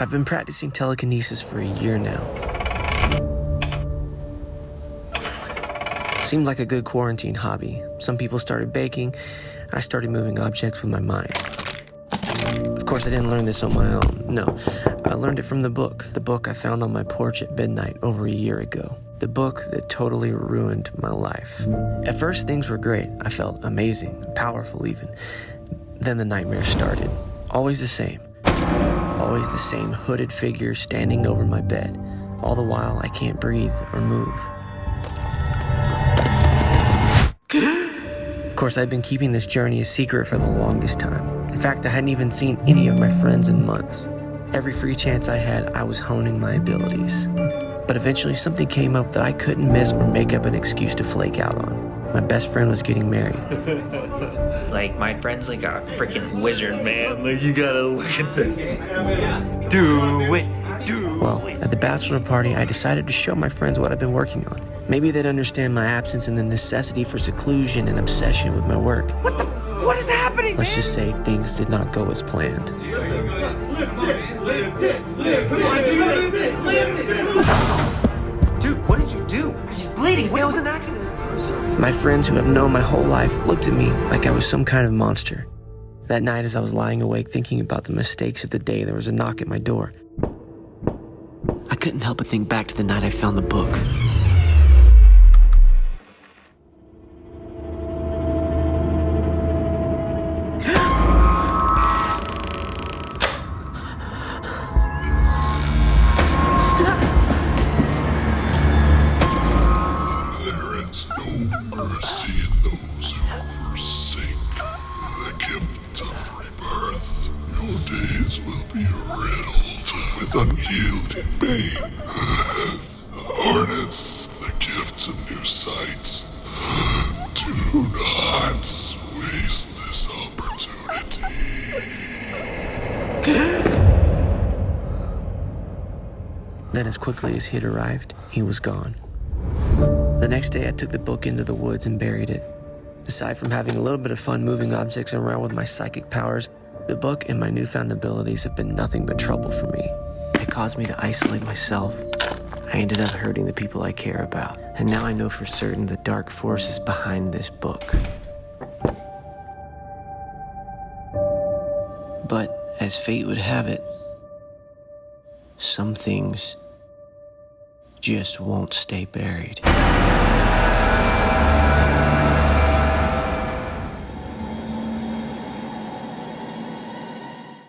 I've been practicing telekinesis for a year now. Seemed like a good quarantine hobby. Some people started baking. I started moving objects with my mind. Of course, I didn't learn this on my own. No, I learned it from the book I found on my porch at midnight over a year ago. The book that totally ruined my life. At first, things were great. I felt amazing, powerful even. Then the nightmare started. Always the same. Always the same hooded figure standing over my bed. All the while, I can't breathe or move. Of course, I've been keeping this journey a secret for the longest time. In fact, I hadn't even seen any of my friends in months. Every free chance I had, I was honing my abilities. But eventually, something came up that I couldn't miss or make up an excuse to flake out on. My best friend was getting married. Like, my friend's like a freaking wizard, man. Like, you gotta look at this. Do it. Well, at the bachelor party, I decided to show my friends what I've been working on. Maybe they'd understand my absence and the necessity for seclusion and obsession with my work. What is happening, Let's just say things did not go as planned. Dude, what did you do? He's bleeding. It was an accident. My friends who have known my whole life looked at me like I was some kind of monster. That night, as I was lying awake thinking about the mistakes of the day, there was a knock at my door. I couldn't help but think back to the night I found the book. Mercy in those who forsake the gift of rebirth. Your days will be riddled with unyielding pain. Harness the gifts of new sights. Do not waste this opportunity. Then, as quickly as he had arrived, he was gone. The next day, I took the book into the woods and buried it. Aside from having a little bit of fun moving objects around with my psychic powers, the book and my newfound abilities have been nothing but trouble for me. It caused me to isolate myself. I ended up hurting the people I care about. And now I know for certain the dark forces behind this book. But as fate would have it, some things just won't stay buried.